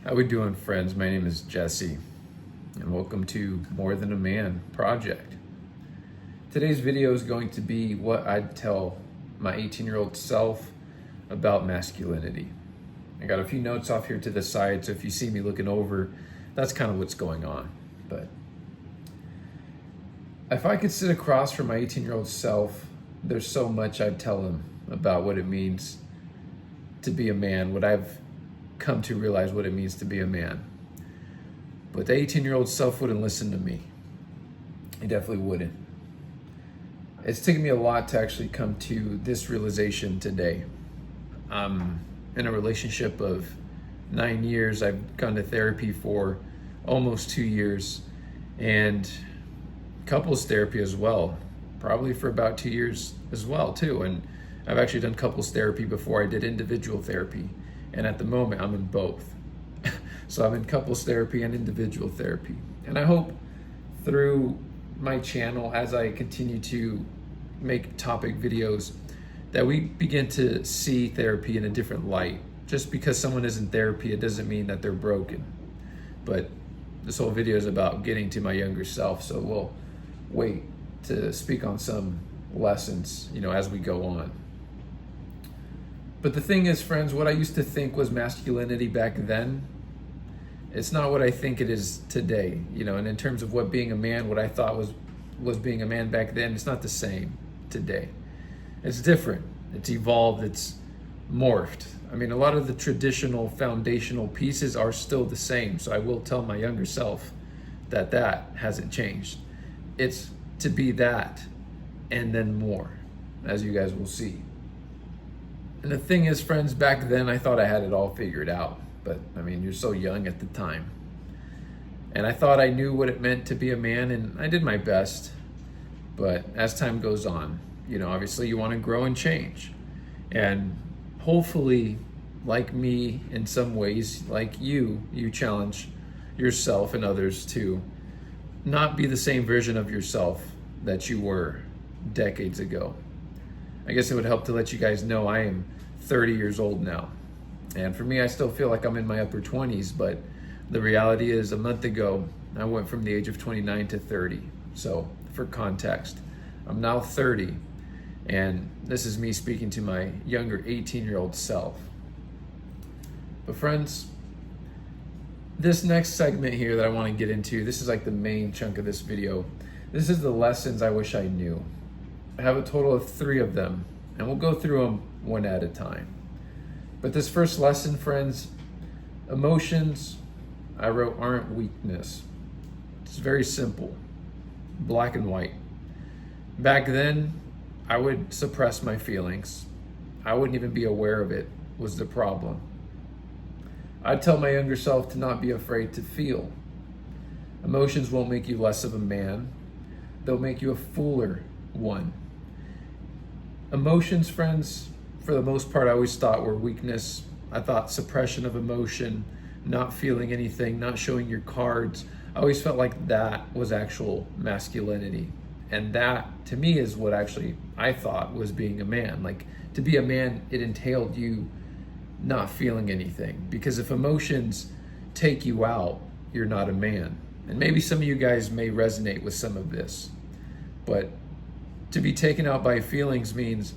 How we doing, friends? My name is Jesse, and welcome to More Than a Man Project. Today's video is going to be what I'd tell my 18-year-old self about masculinity. I got a few notes off here to the side, so if you see me looking over, that's kind of what's going on. But if I could sit across from my 18-year-old self, there's so much I'd tell him about what it means to be a man, what I've come to realize what it means to be a man. But the 18-year-old self wouldn't listen to me. He definitely wouldn't. It's taken me a lot to actually come to this realization today. I'm in a relationship of 9 years. I've gone to therapy for almost 2 years, and couples therapy as well, probably for about 2 years as well too. And I've actually done couples therapy before I did individual therapy. And at the moment, I'm in both. So I'm in couples therapy and individual therapy. And I hope through my channel, as I continue to make topic videos, that we begin to see therapy in a different light. Just because someone is in therapy, it doesn't mean that they're broken. But this whole video is about getting to my younger self, so we'll wait to speak on some lessons, as we go on. But the thing is, friends, what I used to think was masculinity back then, it's not what I think it is today. And in terms of what being a man, what I thought was being a man back then, it's not the same today. It's different. It's evolved. It's morphed. I mean, a lot of the traditional foundational pieces are still the same. So I will tell my younger self that hasn't changed. It's to be that and then more, as you guys will see. And the thing is, friends, back then I thought I had it all figured out. But I mean, you're so young at the time. And I thought I knew what it meant to be a man, and I did my best. But as time goes on, obviously you want to grow and change. And hopefully, like me in some ways, like you challenge yourself and others to not be the same version of yourself that you were decades ago. I guess it would help to let you guys know I am 30 years old now. And for me, I still feel like I'm in my upper 20s, but the reality is a month ago, I went from the age of 29 to 30. So for context, I'm now 30, and this is me speaking to my younger 18-year-old self. But friends, this next segment here that I want to get into, this is like the main chunk of this video. This is the lessons I wish I knew. I have a total of 3 of them, and we'll go through them one at a time. But this first lesson, friends, emotions, I wrote, aren't weakness. It's very simple, black and white. Back then, I would suppress my feelings. I wouldn't even be aware of it was the problem. I'd tell my younger self to not be afraid to feel. Emotions won't make you less of a man. They'll make you a fuller one. Emotions, friends, for the most part, I always thought were weakness. I thought suppression of emotion, not feeling anything, not showing your cards. I always felt like that was actual masculinity. And that, to me, is what actually I thought was being a man. Like, to be a man, it entailed you not feeling anything. Because if emotions take you out, you're not a man. And maybe some of you guys may resonate with some of this. But to be taken out by feelings means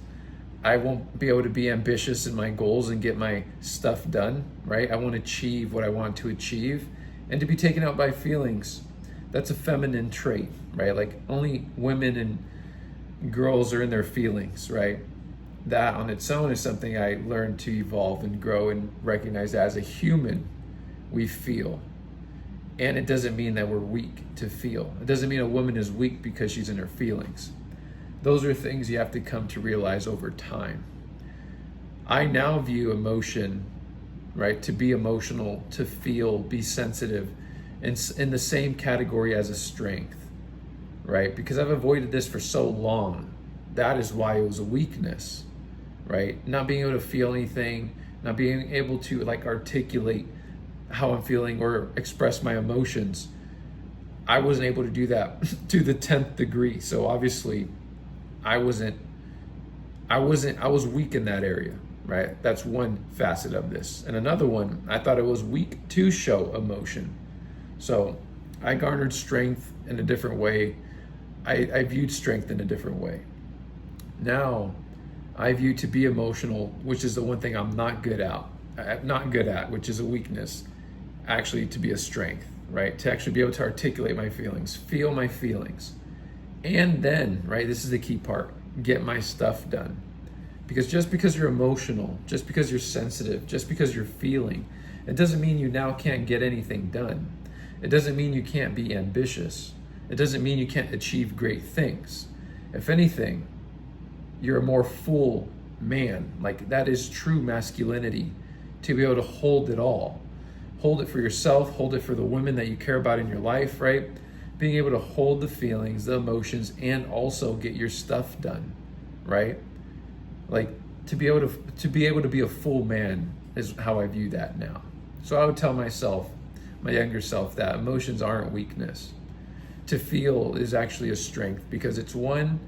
I won't be able to be ambitious in my goals and get my stuff done, right? I won't achieve what I want to achieve. And to be taken out by feelings, that's a feminine trait, right? Like, only women and girls are in their feelings, right? That on its own is something I learned to evolve and grow and recognize that as a human, we feel. And it doesn't mean that we're weak to feel. It doesn't mean a woman is weak because she's in her feelings. Those are things you have to come to realize over time. I now view emotion, right, to be emotional, to feel, be sensitive, in the same category as a strength, right? Because I've avoided this for so long. That is why it was a weakness, right? Not being able to feel anything, not being able to articulate how I'm feeling or express my emotions. I wasn't able to do that to the 10th degree. So obviously I was weak in that area. right? That's one facet of this. And another one, I thought it was weak to show emotion. So I garnered strength in a different way. I viewed strength in a different way. Now I view to be emotional, which is the one thing I'm not good at, which is a weakness, actually to be a strength, right? To actually be able to articulate my feelings, feel my feelings. And then, right, this is the key part, get my stuff done. Because just because you're emotional, just because you're sensitive, just because you're feeling, it doesn't mean you now can't get anything done. It doesn't mean you can't be ambitious. It doesn't mean you can't achieve great things. If anything, you're a more full man. Like, that is true masculinity, to be able to hold it all. Hold it for yourself, hold it for the women that you care about in your life, right? Being able to hold the feelings, the emotions, and also get your stuff done, right? Like, to be able to be a full man is how I view that now. So I would tell myself, my younger self, that emotions aren't weakness. To feel is actually a strength, because it's one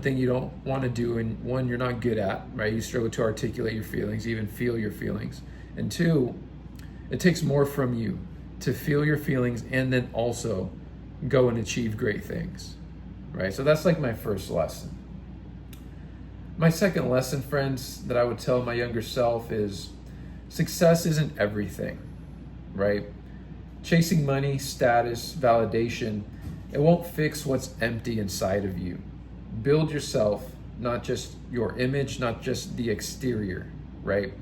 thing you don't want to do, and one you're not good at, right? You struggle to articulate your feelings, even feel your feelings. And two, it takes more from you to feel your feelings and then also go and achieve great things, right? So that's like my first lesson. My second lesson, friends, that I would tell my younger self is success isn't everything, right? Chasing money, status, validation, it won't fix what's empty inside of you. Build yourself, not just your image, not just the exterior, right?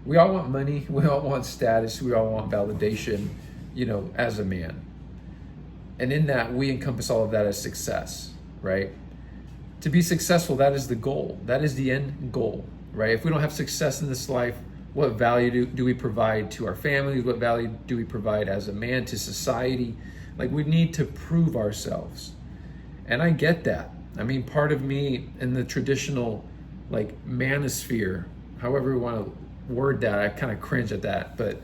We all want money, we all want status, we all want validation, as a man. And in that, we encompass all of that as success, right? To be successful, that is the goal. That is the end goal, right? If we don't have success in this life, what value do we provide to our families? What value do we provide as a man to society? Like, we need to prove ourselves. And I get that. I mean, part of me in the traditional, manosphere, however we want to word that, I kind of cringe at that. But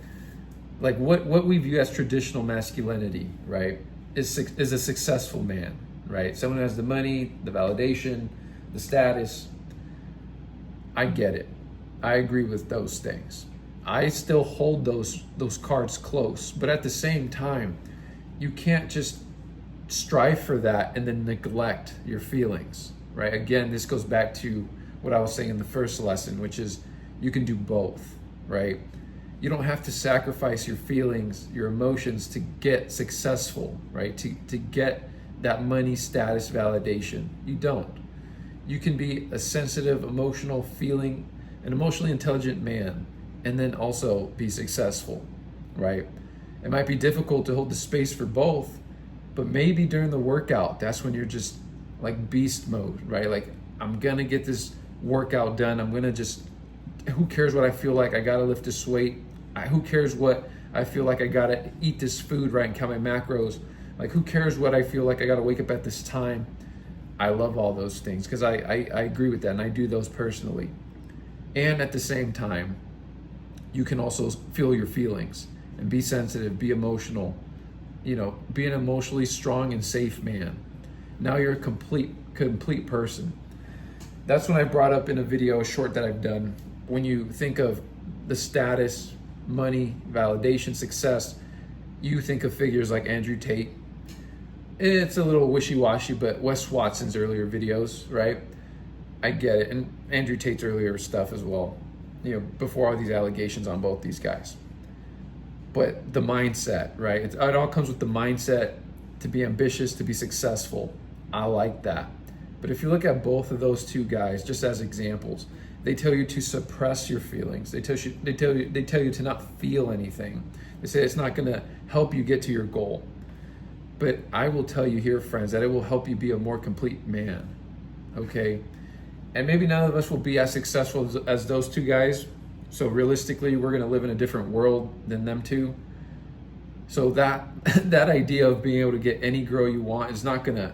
like what we view as traditional masculinity, right, is a successful man, right? Someone who has the money, the validation, the status. I get it. I agree with those things. I still hold those cards close, but at the same time, you can't just strive for that and then neglect your feelings, right? Again, this goes back to what I was saying in the first lesson, which is you can do both, right? You don't have to sacrifice your feelings, your emotions to get successful, right? To get that money, status, validation. You don't. You can be a sensitive, emotional, an emotionally intelligent man, and then also be successful, right? It might be difficult to hold the space for both, but maybe during the workout, that's when you're just like beast mode, right? Like, I'm gonna get this workout done. Who cares what I feel like? I gotta lift this weight. Who cares what I feel like? I gotta eat this food, right, and count my macros. Like, who cares what I feel like? I gotta wake up at this time. I love all those things because I agree with that, and I do those personally. And at the same time, you can also feel your feelings and be sensitive, be emotional, be an emotionally strong and safe man. Now you're a complete person. That's when I brought up in a video, a short that I've done, when you think of the status, money, validation, success, you think of figures like Andrew Tate. It's a little wishy-washy, but Wes Watson's earlier videos, right? I get it. And Andrew Tate's earlier stuff as well, before all these allegations on both these guys. But the mindset, right? It all comes with the mindset to be ambitious, to be successful. I like that. But if you look at both of those two guys, just as examples, they tell you to suppress your feelings. They tell you to not feel anything. They say it's not going to help you get to your goal. But I will tell you here, friends, that it will help you be a more complete man, okay? And maybe none of us will be as successful as those two guys. So realistically, we're going to live in a different world than them two. So that idea of being able to get any girl you want is not going to,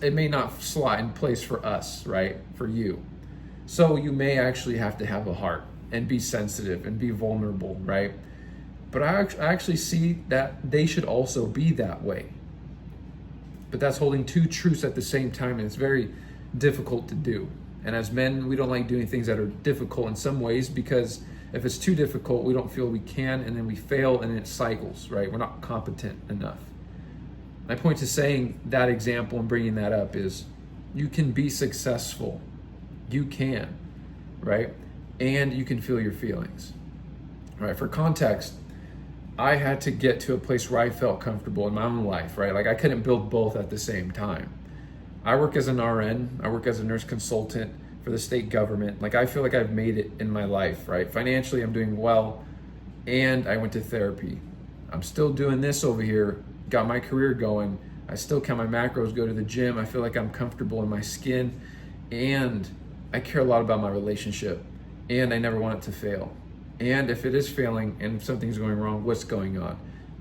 it may not slot in place for us, right? For you. So you may actually have to have a heart and be sensitive and be vulnerable, right? But I actually see that they should also be that way. But that's holding two truths at the same time, and it's very difficult to do. And as men, we don't like doing things that are difficult in some ways, because if it's too difficult, we don't feel we can, and then we fail and it cycles, right? We're not competent enough. My point to saying that example and bringing that up is you can be successful. You can, right? And you can feel your feelings, right? For context, I had to get to a place where I felt comfortable in my own life, right? Like I couldn't build both at the same time. I work as an RN, I work as a nurse consultant for the state government. Like I feel like I've made it in my life, right? Financially, I'm doing well, and I went to therapy. I'm still doing this over here, got my career going. I still count my macros, go to the gym. I feel like I'm comfortable in my skin, and I care a lot about my relationship, and I never want it to fail. And if it is failing and if something's going wrong, what's going on?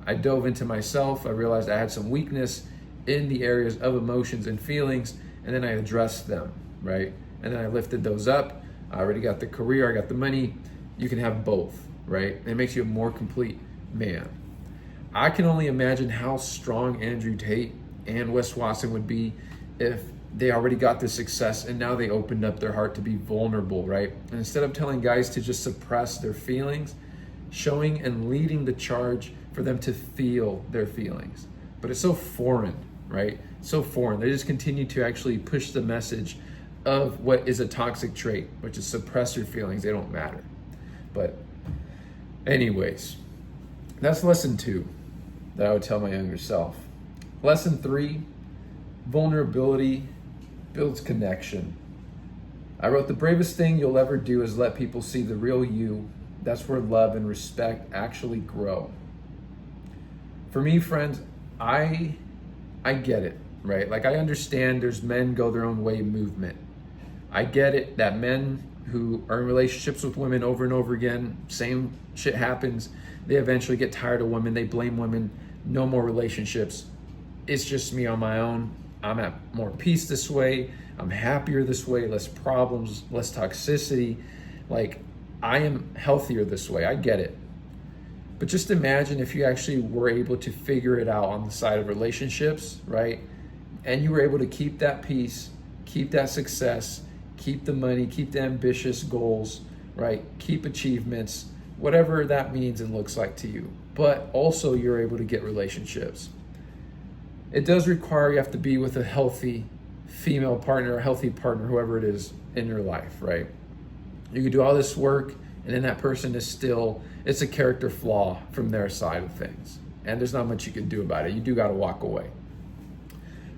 I dove into myself. I realized I had some weakness in the areas of emotions and feelings, and then I addressed them, right? And then I lifted those up. I already got the career, I got the money. You can have both, right? It makes you a more complete man. I can only imagine how strong Andrew Tate and Wes Watson would be if they already got the success and now they opened up their heart to be vulnerable, right? And instead of telling guys to just suppress their feelings, showing and leading the charge for them to feel their feelings. But it's so foreign, right? So foreign. They just continue to actually push the message of what is a toxic trait, which is suppress your feelings. They don't matter. But anyways, that's lesson 2 that I would tell my younger self. Lesson 3, vulnerability builds connection. I wrote, the bravest thing you'll ever do is let people see the real you. That's where love and respect actually grow. For me, friends, I get it, right? Like I understand there's men go their own way movement. I get it that men who are in relationships with women over and over again, same shit happens. They eventually get tired of women. They blame women. No more relationships. It's just me on my own. I'm at more peace this way. I'm happier this way. Less problems, less toxicity. Like I am healthier this way. I get it. But just imagine if you actually were able to figure it out on the side of relationships, right? And you were able to keep that peace, keep that success, keep the money, keep the ambitious goals, right? Keep achievements, whatever that means and looks like to you. But also you're able to get relationships. It does require you have to be with a healthy female partner, a healthy partner, whoever it is in your life, right? You can do all this work and then that person is still, it's a character flaw from their side of things. And there's not much you can do about it. You do got to walk away.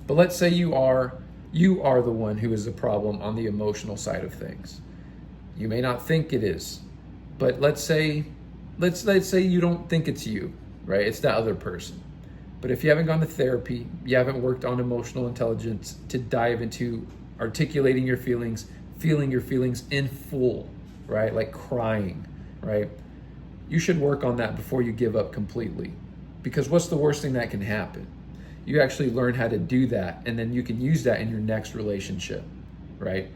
But let's say you are the one who is the problem on the emotional side of things. You may not think it is, but let's say you don't think it's you, right? It's that other person. But if you haven't gone to therapy, you haven't worked on emotional intelligence to dive into articulating your feelings, feeling your feelings in full, right? Like crying, right? You should work on that before you give up completely. Because what's the worst thing that can happen? You actually learn how to do that, and then you can use that in your next relationship, right?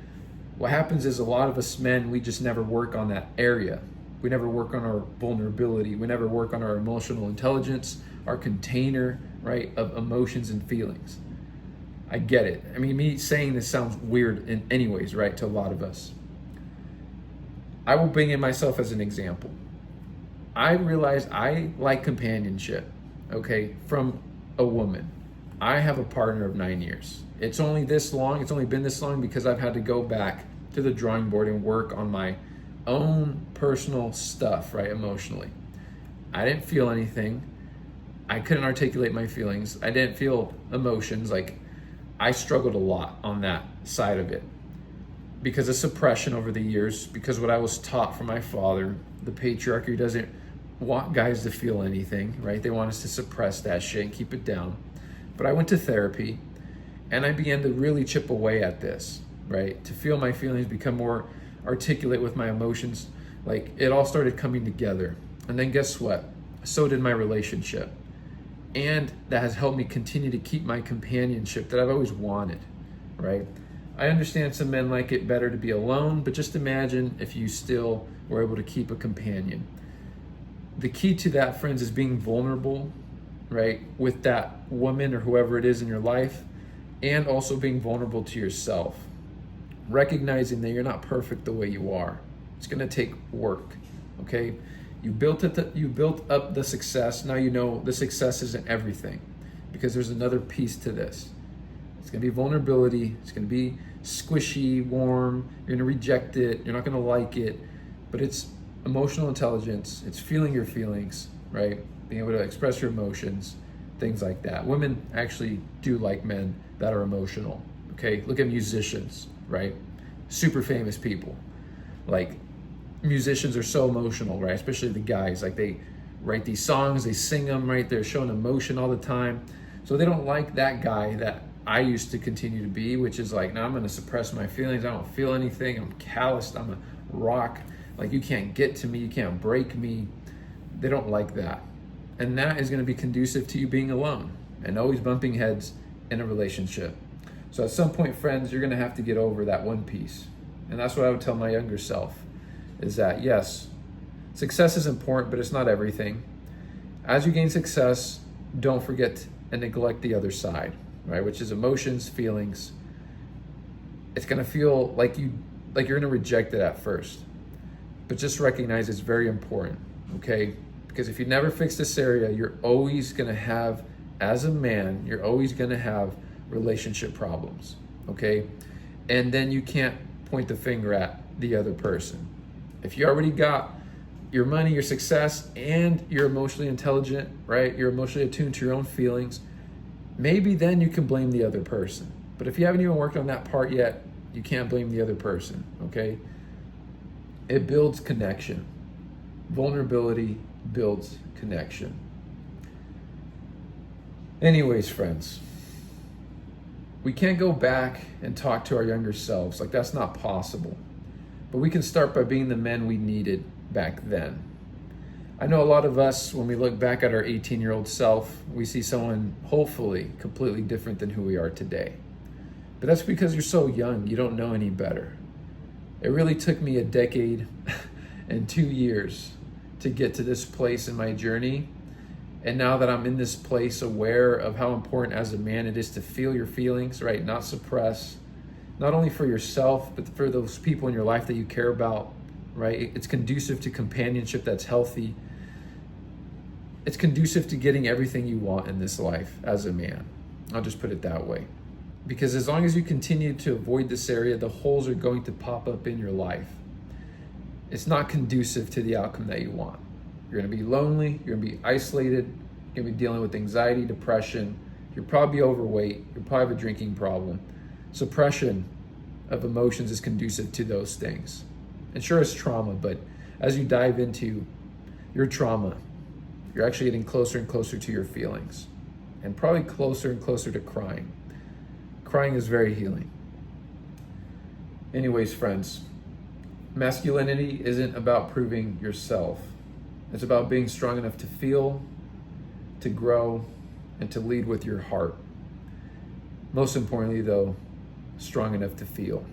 What happens is a lot of us men, we just never work on that area. We never work on our vulnerability. We never work on our emotional intelligence, our container, right, of emotions and feelings. I get it. I mean, me saying this sounds weird in any ways, right, to a lot of us. I will bring in myself as an example. I realize I like companionship, okay, from a woman. I have a partner of 9 years. It's only been this long because I've had to go back to the drawing board and work on my own personal stuff, right, emotionally. I didn't feel anything. I couldn't articulate my feelings. I didn't feel emotions. Like I struggled a lot on that side of it because of suppression over the years, because what I was taught from my father, the patriarchy doesn't want guys to feel anything, right? They want us to suppress that shit and keep it down. But I went to therapy and I began to really chip away at this, right? To feel my feelings, become more articulate with my emotions. Like it all started coming together. And then guess what? So did my relationship. And that has helped me continue to keep my companionship that I've always wanted, right? I understand some men like it better to be alone, but just imagine if you still were able to keep a companion. The key to that, friends, is being vulnerable, right, with that woman or whoever it is in your life, and also being vulnerable to yourself. recognizing that you're not perfect the way you are. It's going to take work, okay? You built up the success. Now you know the success isn't everything, because there's another piece to this. It's going to be vulnerability. It's going to be squishy, warm. You're going to reject it. You're not going to like it. But it's emotional intelligence. It's feeling your feelings, right? Being able to express your emotions, things like that. Women actually do like men that are emotional, okay? Look at musicians, right? Super famous people. Like, musicians are so emotional, right? Especially the guys. Like, they write these songs, they sing them, right? They're showing emotion all the time. So they don't like that guy that I used to continue to be, which is like, now I'm going to suppress my feelings. I don't feel anything. I'm calloused. I'm a rock. Like, you can't get to me. You can't break me. They don't like that. And that is going to be conducive to you being alone and always bumping heads in a relationship. So at some point, friends, you're going to have to get over that one piece. And that's what I would tell my younger self, is that, yes, success is important, but it's not everything. As you gain success, don't forget and neglect the other side, right? Which is emotions, feelings. It's going to feel like you're going to reject it at first. But just recognize it's very important, okay? Because if you never fix this area, you're always going to have, as a man, you're always going to have relationship problems, okay? And then you can't point the finger at the other person. If you already got your money, your success, and you're emotionally intelligent, right? You're emotionally attuned to your own feelings, maybe then you can blame the other person. But if you haven't even worked on that part yet, you can't blame the other person, okay? It builds connection. Vulnerability builds connection. Anyways, friends, we can't go back and talk to our younger selves. Like, that's not possible. But we can start by being the men we needed back then. I know a lot of us, when we look back at our 18-year-old self, we see someone hopefully completely different than who we are today. But that's because you're so young, you don't know any better. It really took me a decade and 2 years to get to this place in my journey. And now that I'm in this place, aware of how important as a man it is to feel your feelings, right? Not suppress, not only for yourself, but for those people in your life that you care about, right? It's conducive to companionship that's healthy. It's conducive to getting everything you want in this life as a man. I'll just put it that way. Because as long as you continue to avoid this area, the holes are going to pop up in your life. It's not conducive to the outcome that you want. You're going to be lonely. You're going to be isolated. You're going to be dealing with anxiety, depression. You'll probably be overweight. You'll probably have a drinking problem. Suppression of emotions is conducive to those things. And sure, it's trauma, but as you dive into your trauma, you're actually getting closer and closer to your feelings, and probably closer and closer to crying. Crying is very healing. Anyways, friends, masculinity isn't about proving yourself. It's about being strong enough to feel, to grow, and to lead with your heart. Most importantly, though, strong enough to feel.